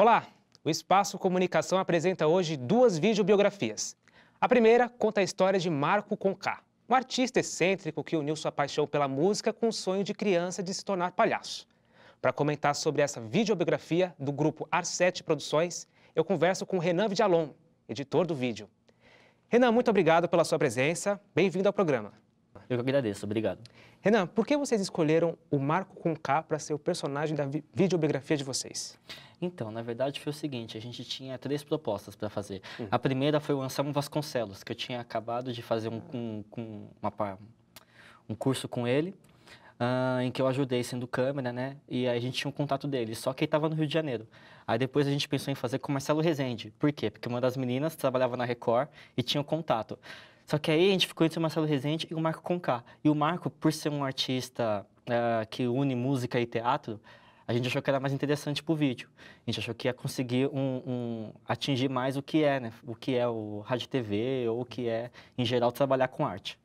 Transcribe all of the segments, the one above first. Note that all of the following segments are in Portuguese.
Olá! O Espaço Comunicação apresenta hoje duas videobiografias. A primeira conta a história de Marco Conká, um artista excêntrico que uniu sua paixão pela música com o sonho de criança de se tornar palhaço. Para comentar sobre essa videobiografia do grupo Ar7 Produções, eu converso com Renan Vidalon, editor do vídeo. Renan, muito obrigado pela sua presença. Bem-vindo ao programa. Eu que agradeço, obrigado. Renan, por que vocês escolheram o Marco Conká para ser o personagem da videobiografia de vocês? Então, na verdade foi o seguinte, a gente tinha três propostas para fazer. A primeira foi o Anselmo Vasconcelos, que eu tinha acabado de fazer um curso com ele, em que eu ajudei sendo câmera, né? E aí a gente tinha um contato dele, só que ele estava no Rio de Janeiro. Aí depois a gente pensou em fazer com o Marcelo Rezende. Por quê? Porque uma das meninas trabalhava na Record e tinha um contato. Só que aí a gente ficou entre o Marcelo Rezende e o Marco Conká. E o Marco, por ser um artista que une música e teatro, a gente achou que era mais interessante para o vídeo. A gente achou que ia conseguir atingir mais o que é, né? O que é o rádio e TV, ou o que é, em geral, trabalhar com arte.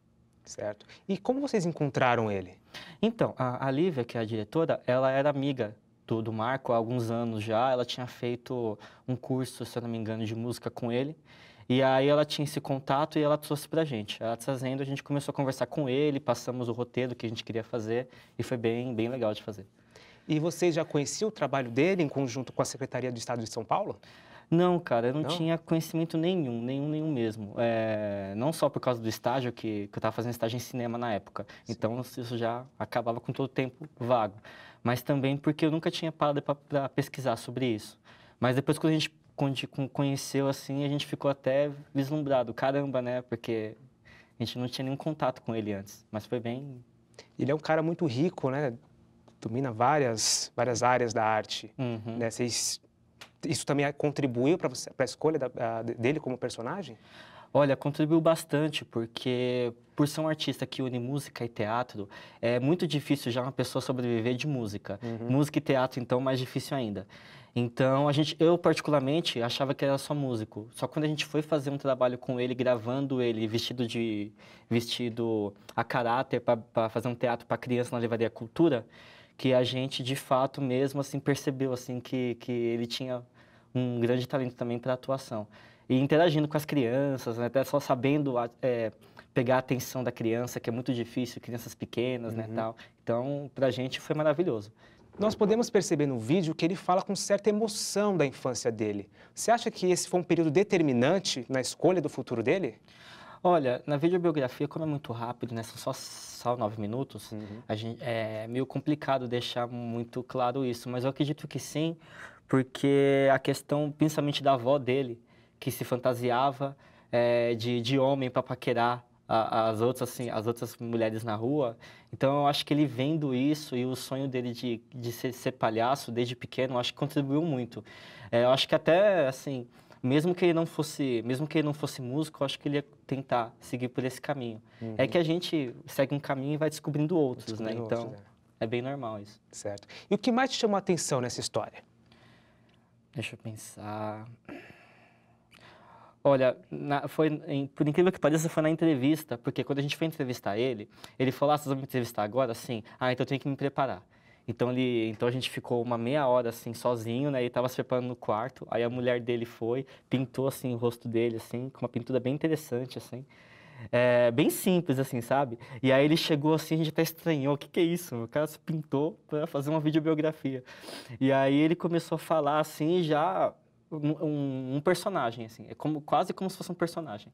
Certo. E como vocês encontraram ele? Então, a Lívia, que é a diretora, ela era amiga do Marco há alguns anos já. Ela tinha feito um curso, se eu não me engano, de música com ele. E aí ela tinha esse contato e ela trouxe pra gente. Ela trazendo, a gente começou a conversar com ele, passamos o roteiro que a gente queria fazer e foi bem legal de fazer. E vocês já conheciam o trabalho dele em conjunto com a Secretaria do Estado de São Paulo? Não, cara, eu não tinha conhecimento nenhum mesmo. Não só por causa do estágio, que eu estava fazendo estágio em cinema na época. Sim. Então, isso já acabava com todo o tempo vago. Mas também porque eu nunca tinha parado para pesquisar sobre isso. Mas depois, quando a gente conheceu, assim, a gente ficou até vislumbrado. Caramba, né? Porque a gente não tinha nenhum contato com ele antes. Mas foi bem... Ele é um cara muito rico, né? Domina várias áreas da arte. Né? Isso também contribuiu para a escolha dele como personagem? Olha, contribuiu bastante, porque por ser um artista que une música e teatro, é muito difícil já uma pessoa sobreviver de música. Música e teatro, então, mais difícil ainda. Então, eu particularmente achava que era só músico. Só quando a gente foi fazer um trabalho com ele, gravando ele vestido a caráter para fazer um teatro para criança na Livraria Cultura, que a gente, de fato, mesmo assim, percebeu assim, que ele tinha um grande talento também para atuação. E interagindo com as crianças, né, até só sabendo pegar a atenção da criança, que é muito difícil, crianças pequenas, né, tal. Então, pra gente foi maravilhoso. Nós podemos perceber no vídeo que ele fala com certa emoção da infância dele. Você acha que esse foi um período determinante na escolha do futuro dele? Olha, na videobiografia, como é muito rápido, né, são só 9 minutos, é meio complicado deixar muito claro isso, mas eu acredito que sim, porque a questão, principalmente da avó dele, que se fantasiava de homem para paquerar as outras mulheres na rua. Então, eu acho que ele vendo isso e o sonho dele de ser palhaço desde pequeno, eu acho que contribuiu muito. Eu acho que até, assim, mesmo que ele não fosse músico, eu acho que ele ia tentar seguir por esse caminho. É que a gente segue um caminho e vai descobrindo outros, né? Então, é bem normal isso. Certo. E o que mais te chamou a atenção nessa história? Deixa eu pensar... Olha, por incrível que pareça, foi na entrevista, porque quando a gente foi entrevistar ele falou, vocês vão me entrevistar agora? Sim. Então eu tenho que me preparar. Então a gente ficou uma meia hora, assim, sozinho, né? Ele estava se preparando no quarto, aí a mulher dele pintou, assim, o rosto dele, assim, com uma pintura bem interessante, assim. Bem simples, assim, sabe? E aí ele chegou, assim, a gente até estranhou, o que é isso? O cara se pintou para fazer uma videobiografia. E aí ele começou a falar, assim, já... Um personagem, assim, quase como se fosse um personagem.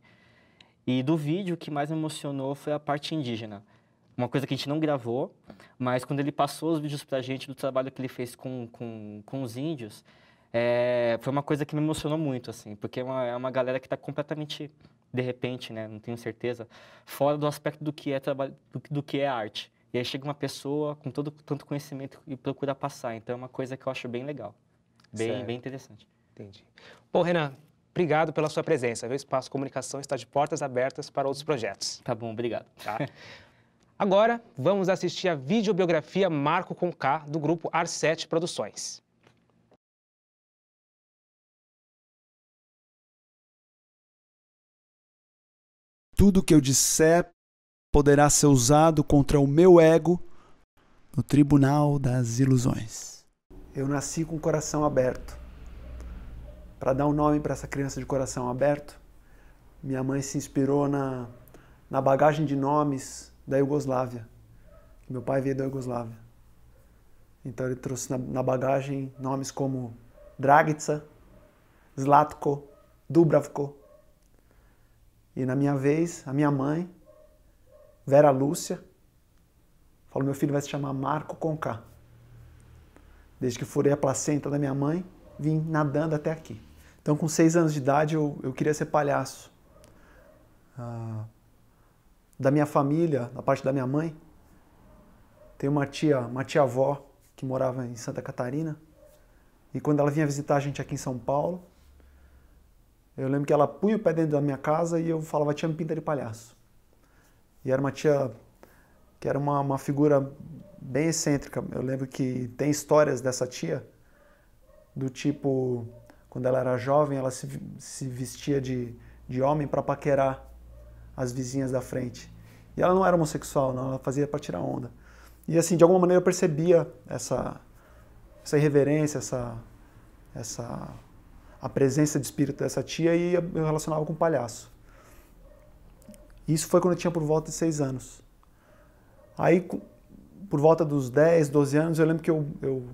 E do vídeo, o que mais me emocionou foi a parte indígena. Uma coisa que a gente não gravou, mas quando ele passou os vídeos pra gente do trabalho que ele fez com os índios, foi uma coisa que me emocionou muito, assim, porque é uma galera que está completamente, de repente, né, não tenho certeza, fora do aspecto do que é trabalho, do que é arte. E aí chega uma pessoa com tanto conhecimento e procura passar. Então é uma coisa que eu acho bem legal, bem interessante. Entendi. Bom, Renan, obrigado pela sua presença. O Espaço Comunicação está de portas abertas para outros projetos. Tá bom, obrigado. Tá? Agora, vamos assistir a videobiografia Marco Conká, do grupo Ar7 Produções. Tudo que eu disser poderá ser usado contra o meu ego no tribunal das ilusões. Eu nasci com o coração aberto. para dar um nome para essa criança de coração aberto, minha mãe se inspirou na bagagem de nomes da Iugoslávia. Meu pai veio da Iugoslávia. Então ele trouxe na bagagem nomes como Dragica, Zlatko, Dubravko. E na minha vez, a minha mãe, Vera Lúcia, falou: meu filho vai se chamar Marco com K. Desde que furei a placenta da minha mãe, vim nadando até aqui. Então, com 6 anos de idade, eu queria ser palhaço. Da minha família, da parte da minha mãe, tem uma tia-avó que morava em Santa Catarina. E quando ela vinha visitar a gente aqui em São Paulo, eu lembro que ela punha o pé dentro da minha casa e eu falava: tia, me pinta de palhaço. E era uma tia que era uma figura bem excêntrica. Eu lembro que tem histórias dessa tia, do tipo, quando ela era jovem, ela se vestia de homem para paquerar as vizinhas da frente. E ela não era homossexual, não, ela fazia para tirar onda. E assim, de alguma maneira eu percebia essa irreverência, a presença de espírito dessa tia, e eu relacionava com o palhaço. Isso foi quando eu tinha por volta de 6 anos. Aí, por volta dos 10, 12 anos, eu lembro que eu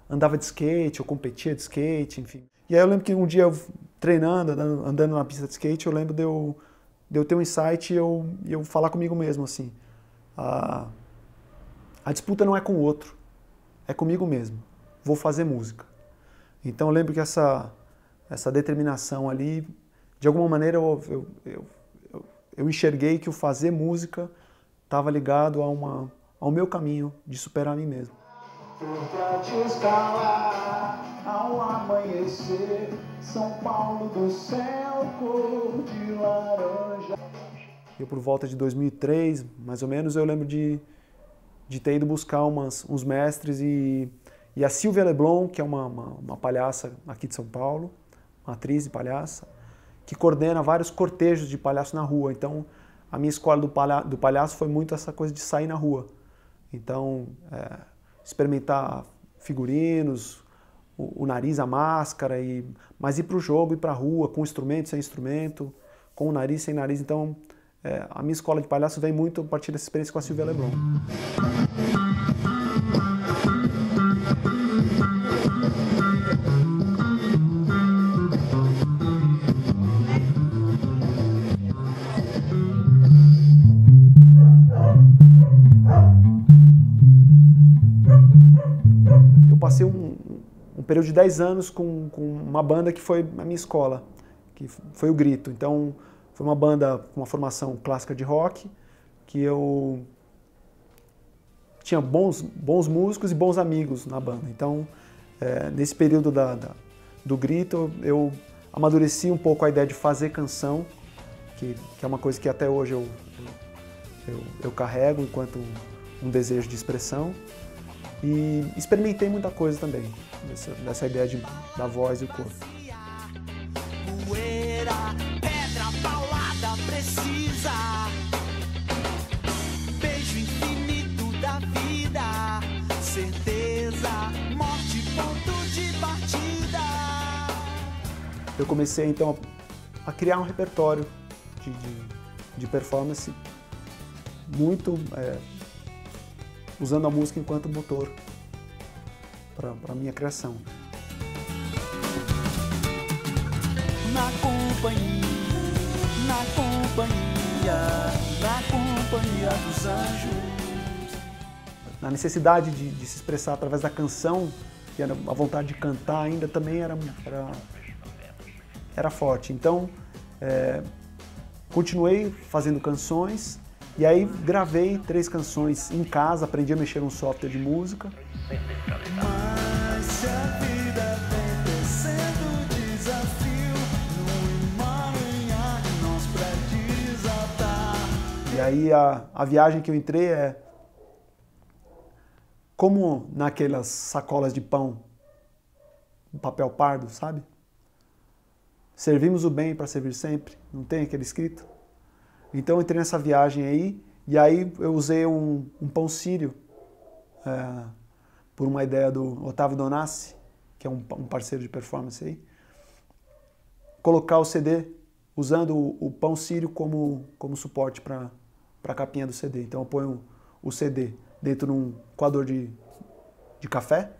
andava de skate, eu competia de skate, enfim. E aí eu lembro que um dia, eu treinando, andando na pista de skate, eu lembro de eu ter um insight e eu falar comigo mesmo, assim: a disputa não é com o outro, é comigo mesmo. Vou fazer música. Então eu lembro que essa determinação ali, de alguma maneira eu enxerguei que o fazer música estava ligado ao meu caminho de superar a mim mesmo. Pra te escalar ao amanhecer, São Paulo do céu cor de laranja. Eu, por volta de 2003, mais ou menos, eu lembro de ter ido buscar uns mestres, e a Silvia Leblon, que é uma palhaça aqui de São Paulo, uma atriz e palhaça, que coordena vários cortejos de palhaço na rua. Então, a minha escola do palhaço foi muito essa coisa de sair na rua. Então, experimentar figurinos, o nariz, a máscara, mas ir para o jogo, ir para a rua, com instrumento, sem instrumento, com o nariz, sem nariz. Então, a minha escola de palhaço vem muito a partir dessa experiência com a Silvia Leblon. Eu passei um período de 10 anos com uma banda que foi a minha escola, que foi o Grito. Então, foi uma banda com uma formação clássica de rock, que eu tinha bons músicos e bons amigos na banda. Então, nesse período do Grito, eu amadureci um pouco a ideia de fazer canção, que é uma coisa que até hoje eu carrego enquanto um desejo de expressão. E experimentei muita coisa também, dessa ideia da voz e o corpo. Poeira, pedra paulada precisa, beijo infinito da vida, certeza, morte, ponto de partida. Eu comecei então a criar um repertório de performance muito usando a música enquanto motor para a minha criação. Na companhia dos anjos. Na necessidade de se expressar através da canção, que era a vontade de cantar ainda também era forte. Então, continuei fazendo canções. E aí gravei 3 canções em casa, aprendi a mexer num software de música. Mas se a vida vem descendo desafio, no emaranhar de nós pra desatar. E aí a viagem que eu entrei é como naquelas sacolas de pão, papel pardo, sabe? Servimos o bem para servir sempre, não tem aquele escrito? Então eu entrei nessa viagem aí, e aí eu usei um pão sírio, por uma ideia do Otávio Donassi, que é um parceiro de performance aí. colocar o CD usando o pão sírio como suporte para a capinha do CD. Então eu ponho o CD dentro de um coador de café,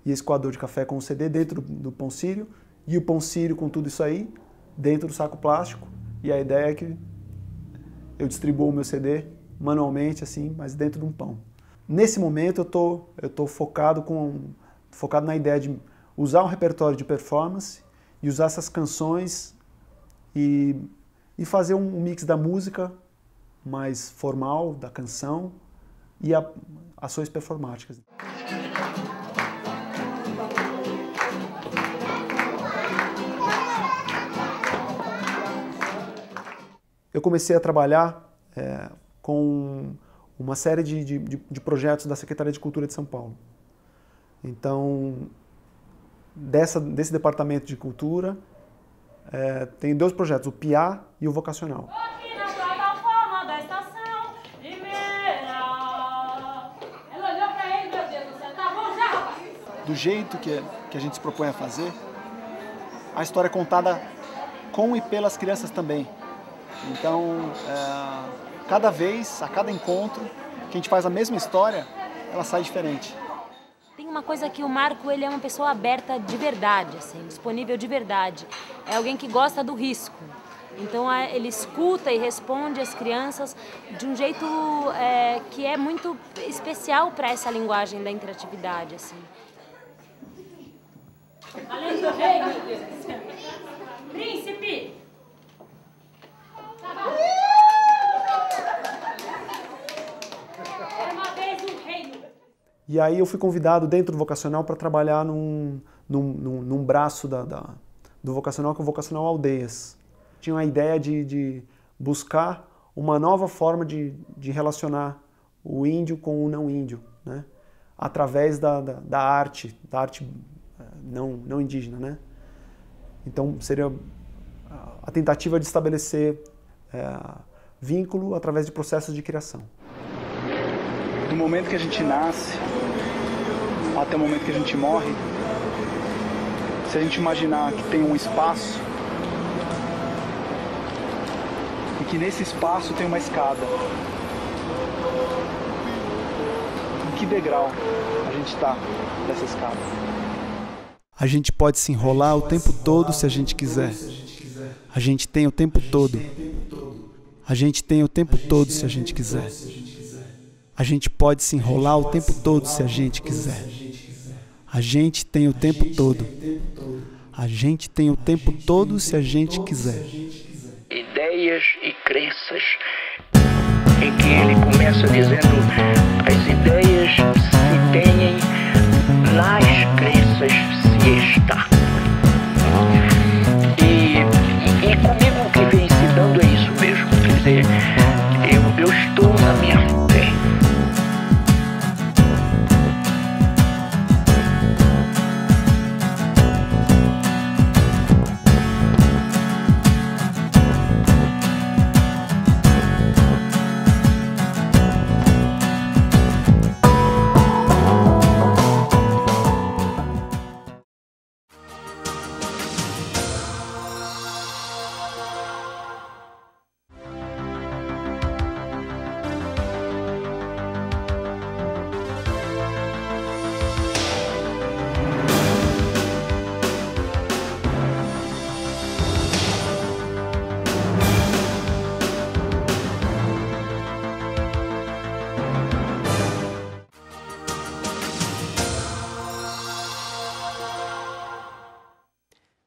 e esse coador de café com o CD dentro do pão sírio, e o pão sírio com tudo isso aí dentro do saco plástico. E a ideia é que eu distribuo o meu CD manualmente, assim, mas dentro de um pão. Nesse momento eu tô focado na ideia de usar um repertório de performance e usar essas canções e fazer um mix da música mais formal, da canção, e ações performáticas. Eu comecei a trabalhar com uma série de projetos da Secretaria de Cultura de São Paulo. Então, desse departamento de cultura, tem 2 projetos, o PIA e o Vocacional. Aqui na plataforma da estação Limeira. Ela olhou pra ele, meu Deus do céu, tá bom já, rapaz? Do jeito que a gente se propõe a fazer, a história é contada com e pelas crianças também. Então, cada vez, a cada encontro, que a gente faz a mesma história, ela sai diferente. Tem uma coisa que o Marco, ele é uma pessoa aberta de verdade, assim, disponível de verdade. É alguém que gosta do risco. Então ele escuta e responde às crianças de um jeito que é muito especial para essa linguagem da interatividade, assim. Além do rei, meu Deus do céu. Príncipe! Era uma vez um reino. E aí eu fui convidado dentro do Vocacional para trabalhar num braço do Vocacional, que é o Vocacional Aldeias. Tinha a ideia de buscar uma nova forma de relacionar o índio com o não índio, né? Através da arte não indígena, né? Então seria a tentativa de estabelecer vínculo através de processos de criação. Do momento que a gente nasce até o momento que a gente morre, se a gente imaginar que tem um espaço e que nesse espaço tem uma escada, em que degrau a gente está dessa escada? A gente pode se enrolar o tempo todo se a gente quiser. A gente tem o tempo todo. A gente tem o tempo todo se a gente quiser. A gente pode se enrolar o tempo todo se a gente quiser. A gente tem o tempo todo. A gente tem o tempo todo se a gente quiser. Ideias e crenças, em que ele começa dizendo: as ideias se têm, nas crenças se está. E comigo o que vem se dando é isso mesmo, quer dizer, eu estou na minha fé.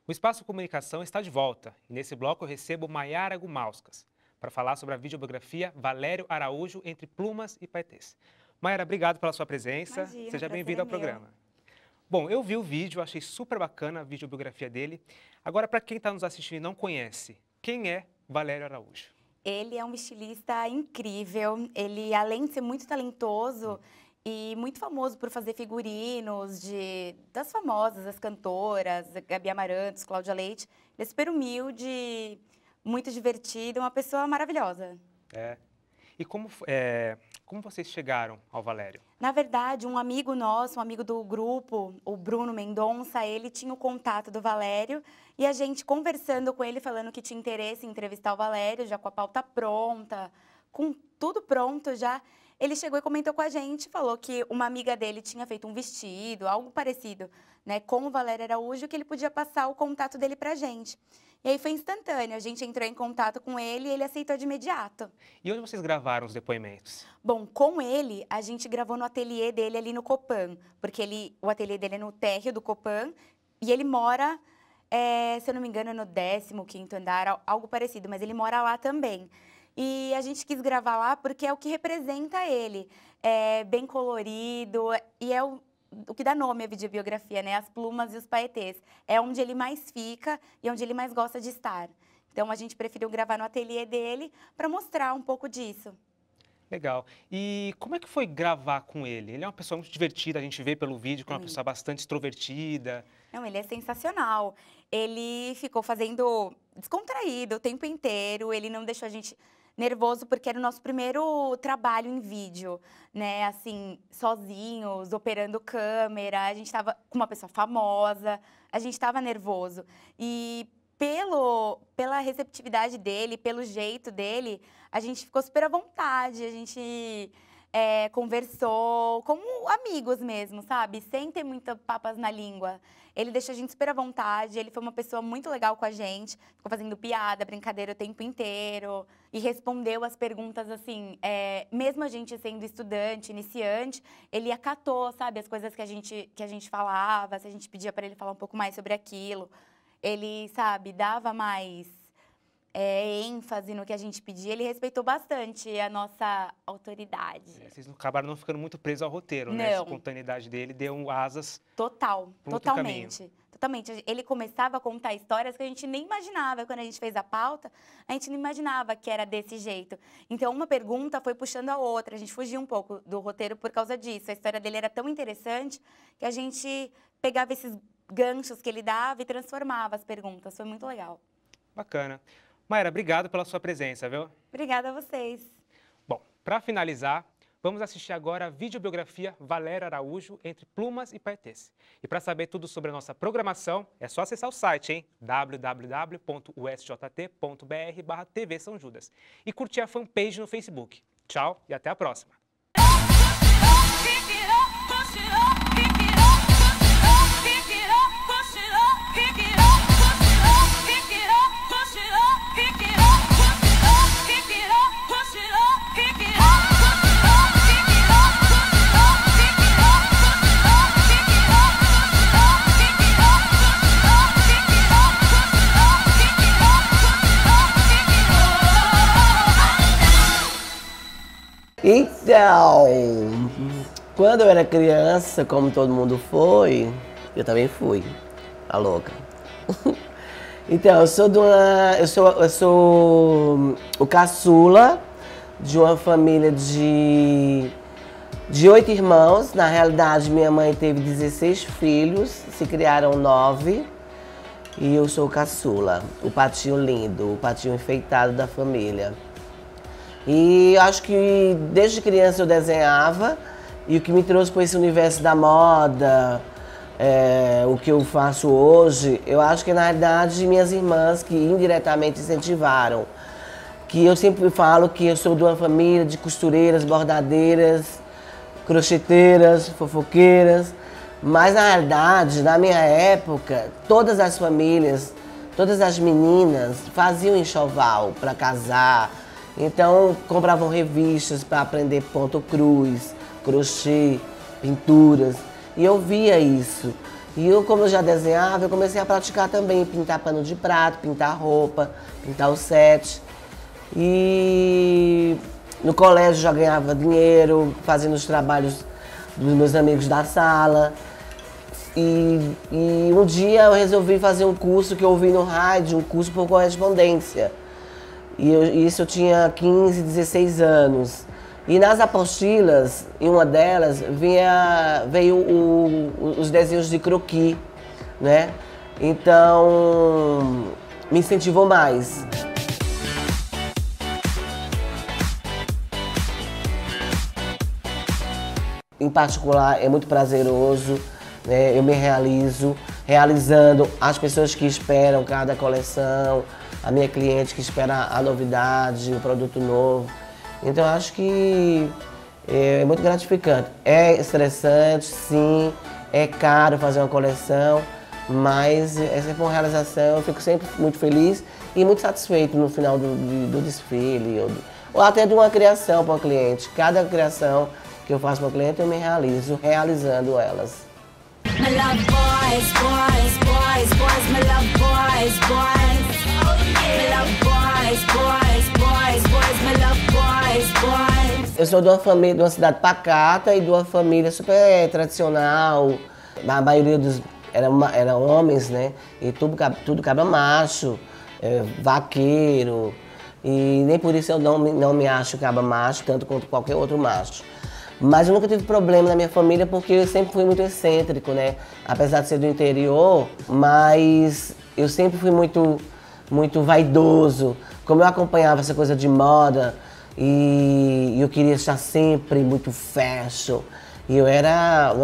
O Espaço Comunicação está de volta e nesse bloco eu recebo Maiara Gumauskas para falar sobre a videobiografia Valério Araújo, Entre Plumas e Paetês. Maiara, obrigado pela sua presença. Imagina, Seja bem-vinda ao programa. Bom, eu vi o vídeo, achei super bacana a videobiografia dele. Agora, para quem está nos assistindo e não conhece, quem é Valério Araújo? Ele é um estilista incrível. Ele, além de ser muito talentoso e muito famoso por fazer figurinos das famosas, as cantoras, Gabi Amarantos, Cláudia Leite, ele é super humilde, muito divertido, uma pessoa maravilhosa. É. E Como vocês chegaram ao Valério? Na verdade, um amigo nosso, um amigo do grupo, o Bruno Mendonça, ele tinha o contato do Valério e a gente conversando com ele, falando que tinha interesse em entrevistar o Valério, já com a pauta pronta, com tudo pronto já. Ele chegou e comentou com a gente, falou que uma amiga dele tinha feito um vestido, algo parecido, né, com o Valério Araújo, que ele podia passar o contato dele pra gente. E aí foi instantâneo, a gente entrou em contato com ele e ele aceitou de imediato. E onde vocês gravaram os depoimentos? Bom, com ele, a gente gravou no ateliê dele ali no Copan, porque o ateliê dele é no térreo do Copan e ele mora, se eu não me engano, no 15º andar, algo parecido, mas ele mora lá também. E a gente quis gravar lá porque é o que representa ele. É bem colorido e é o que dá nome à videobiografia, né? As plumas e os paetês. É onde ele mais fica e onde ele mais gosta de estar. Então, a gente preferiu gravar no ateliê dele para mostrar um pouco disso. Legal. E como é que foi gravar com ele? Ele é uma pessoa muito divertida, a gente vê pelo vídeo que é uma pessoa bastante extrovertida. Não, ele é sensacional. Ele ficou fazendo descontraído o tempo inteiro, ele não deixou a gente nervoso, porque era o nosso primeiro trabalho em vídeo, né? Assim, sozinhos, operando câmera, a gente estava com uma pessoa famosa, a gente estava nervoso. E pela receptividade dele, pelo jeito dele, a gente ficou super à vontade, a gente conversou como amigos mesmo, sabe? Sem ter muitas papas na língua. Ele deixou a gente super à vontade, ele foi uma pessoa muito legal com a gente, ficou fazendo piada, brincadeira o tempo inteiro e respondeu as perguntas assim, mesmo a gente sendo estudante, iniciante, ele acatou, sabe, as coisas que a gente falava, se a gente pedia para ele falar um pouco mais sobre aquilo. Ele, sabe, dava mais ênfase no que a gente pedia, ele respeitou bastante a nossa autoridade. Vocês acabaram não ficando muito presos ao roteiro, né? A espontaneidade dele deu asas. Totalmente. Ele começava a contar histórias que a gente nem imaginava. Quando a gente fez a pauta, a gente não imaginava que era desse jeito. Então, uma pergunta foi puxando a outra. A gente fugia um pouco do roteiro por causa disso. A história dele era tão interessante que a gente pegava esses ganchos que ele dava e transformava as perguntas. Foi muito legal. Bacana. Maíra, obrigado pela sua presença, viu? Obrigada a vocês. Bom, para finalizar, vamos assistir agora a videobiografia Valério Araújo, Entre Plumas e Paetês. E para saber tudo sobre a nossa programação, é só acessar o site, hein? www.usjt.br/TV São Judas. E curtir a fanpage no Facebook. Tchau e até a próxima. Então, quando eu era criança, como todo mundo foi, eu também fui, a louca. Então, eu sou o caçula de uma família de 8 irmãos. Na realidade, minha mãe teve 16 filhos, se criaram 9. E eu sou o caçula, o patinho lindo, o patinho enfeitado da família. E acho que desde criança eu desenhava, e o que me trouxe para esse universo da moda, o que eu faço hoje, eu acho que na realidade minhas irmãs que indiretamente incentivaram. Que eu sempre falo que eu sou de uma família de costureiras, bordadeiras, crocheteiras, fofoqueiras, mas na realidade, na minha época, todas as famílias, todas as meninas faziam enxoval para casar. Então, compravam revistas para aprender ponto cruz, crochê, pinturas. E eu via isso. E eu, como eu já desenhava, eu comecei a praticar também, pintar pano de prato, pintar roupa, pintar o set. E no colégio já ganhava dinheiro, fazendo os trabalhos dos meus amigos da sala. E um dia eu resolvi fazer um curso que eu ouvi no rádio, um curso por correspondência. E isso eu tinha 15, 16 anos. E nas apostilas, em uma delas, veio os desenhos de croquis, né? Então, me incentivou mais. em particular, é muito prazeroso, né? Eu me realizando as pessoas que esperam cada coleção, a minha cliente que espera a novidade, o produto novo. Então, acho que é muito gratificante. É estressante, sim, é caro fazer uma coleção, mas é sempre uma realização, eu fico sempre muito feliz e muito satisfeito no final do desfile, ou até de uma criação para o cliente. Cada criação que eu faço para o cliente, eu me realizo, realizando elas. My love boys, boys, boys, boys, my love boys, boys. My love boys, boys, boys, boys, my love boys, boys. Eu sou de uma família, de uma cidade pacata e de uma família super tradicional. A maioria dos eram homens, né? E tudo cabra macho, vaqueiro. E nem por isso eu não me acho cabra macho, tanto quanto qualquer outro macho. Mas eu nunca tive problema na minha família porque eu sempre fui muito excêntrico, né? Apesar de ser do interior, mas eu sempre fui muito vaidoso. Como eu acompanhava essa coisa de moda e eu queria estar sempre muito fashion. E eu não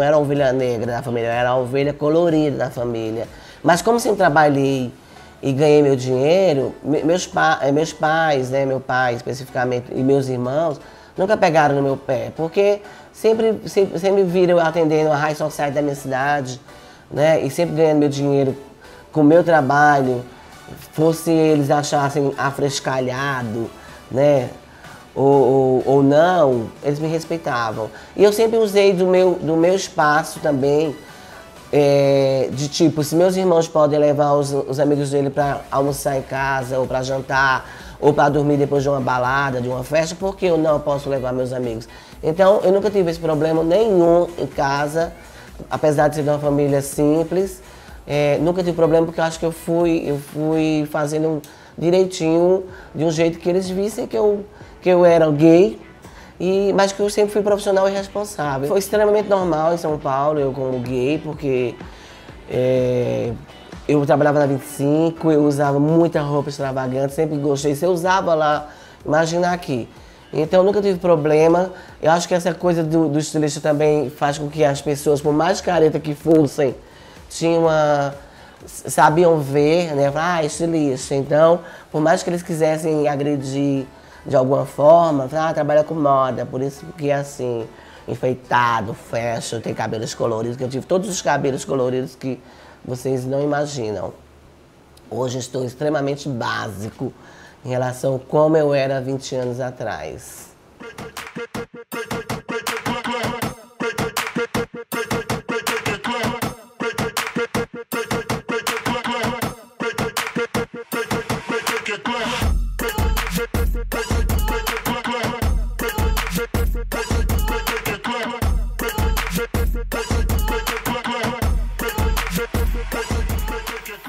era a ovelha negra da família, eu era a ovelha colorida da família. Mas como sempre trabalhei e ganhei meu dinheiro, meus pais, né? Meu pai especificamente e meus irmãos, nunca pegaram no meu pé, porque sempre viram eu atendendo a high society da minha cidade, né? E sempre ganhando meu dinheiro com o meu trabalho, fosse eles achassem afrescalhado, né? Ou não, eles me respeitavam. E eu sempre usei do meu espaço também, de tipo, se meus irmãos podem levar os amigos dele para almoçar em casa, ou para jantar, ou para dormir depois de uma balada, de uma festa, por que eu não posso levar meus amigos? Então, eu nunca tive esse problema nenhum em casa, apesar de ser de uma família simples. Nunca tive problema porque eu acho que eu fui fazendo direitinho, de um jeito que eles vissem que eu era gay, mas que eu sempre fui profissional e responsável. Foi extremamente normal em São Paulo, eu como gay, porque eu trabalhava na 25, eu usava muita roupa extravagante, sempre gostei. Se eu usava lá, imagina aqui. Então eu nunca tive problema. Eu acho que essa coisa do estilista também faz com que as pessoas, por mais careta que fossem, sabiam ver, né? Estilista. Então, por mais que eles quisessem agredir de alguma forma, trabalha com moda, por isso que é assim, enfeitado, fashion, tem cabelos coloridos, que eu tive todos os cabelos coloridos que vocês não imaginam. Hoje estou extremamente básico em relação a como eu era 20 anos atrás.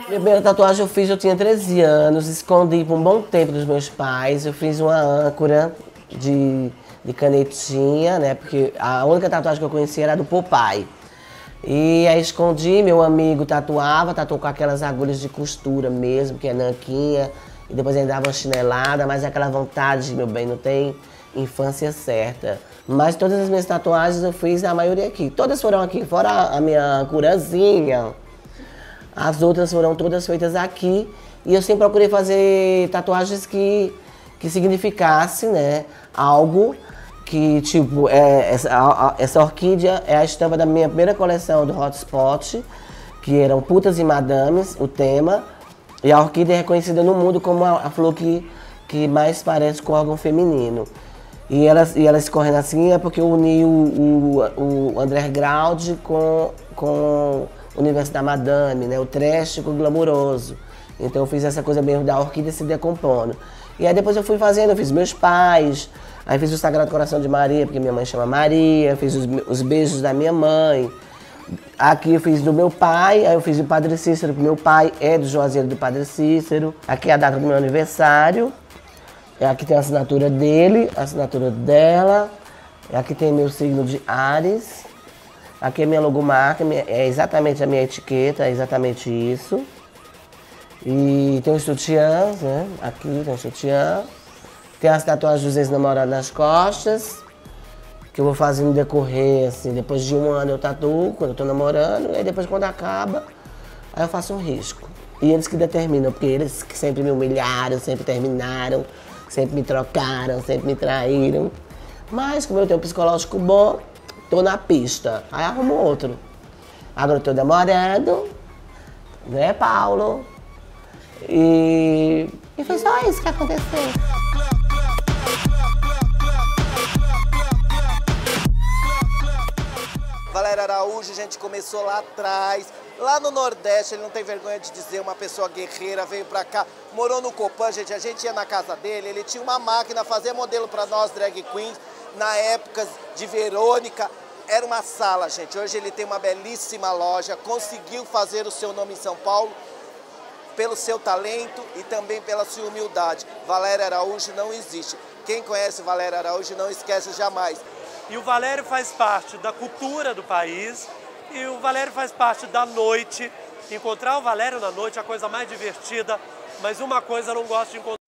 Minha primeira tatuagem eu tinha 13 anos, escondi por um bom tempo dos meus pais. Eu fiz uma âncora de canetinha, né? Porque a única tatuagem que eu conhecia era do Popeye. E aí escondi, meu amigo tatuou com aquelas agulhas de costura mesmo, que é nanquinha. E depois ele dava uma chinelada, mas é aquela vontade, meu bem, não tem infância certa. Mas todas as minhas tatuagens eu fiz, a maioria aqui. Todas foram aqui, fora a minha âncurazinha. As outras foram todas feitas aqui e eu sempre procurei fazer tatuagens que significasse, né, algo que, tipo, essa orquídea é a estampa da minha primeira coleção do Hotspot, que eram putas e madames, o tema, e a orquídea é reconhecida no mundo como a flor que mais parece com o órgão feminino. E ela escorrendo assim é porque eu uni o underground com o universo da madame, né? O trash com o glamouroso. Então eu fiz essa coisa mesmo da orquídea se decompondo. E aí depois eu fui fazendo, eu fiz meus pais, aí fiz o Sagrado Coração de Maria, porque minha mãe chama Maria, fiz os beijos da minha mãe. Aqui eu fiz do meu pai, aí eu fiz do Padre Cícero, porque meu pai é do Juazeiro do Padre Cícero. Aqui é a data do meu aniversário. Aqui tem a assinatura dele, a assinatura dela. Aqui tem meu signo de Áries. Aqui é minha logomarca, é exatamente a minha etiqueta, é exatamente isso. E tem os sutiãs, né? Aqui tem o sutiã. Tem as tatuagens dos ex-namorados nas costas. que eu vou fazendo decorrer, assim, depois de 1 ano eu tatuo, quando eu tô namorando, e aí depois quando acaba, aí eu faço um risco. E eles que determinam, porque eles que sempre me humilharam, sempre terminaram, sempre me trocaram, sempre me traíram. Mas como eu tenho um psicológico bom, tô na pista, aí arrumo outro. Agora eu tô namorando, né, Paulo? E foi só isso que aconteceu. Valério Araújo, a gente começou lá atrás, lá no Nordeste, ele não tem vergonha de dizer, uma pessoa guerreira, veio pra cá, morou no Copan, gente, a gente ia na casa dele, ele tinha uma máquina, fazia modelo pra nós, drag queens, na época de Verônica, era uma sala, gente. Hoje ele tem uma belíssima loja, conseguiu fazer o seu nome em São Paulo, pelo seu talento e também pela sua humildade. Valério Araújo não existe. Quem conhece Valério Araújo não esquece jamais. E o Valério faz parte da cultura do país e o Valério faz parte da noite. Encontrar o Valério na noite é a coisa mais divertida, mas uma coisa eu não gosto de encontrar.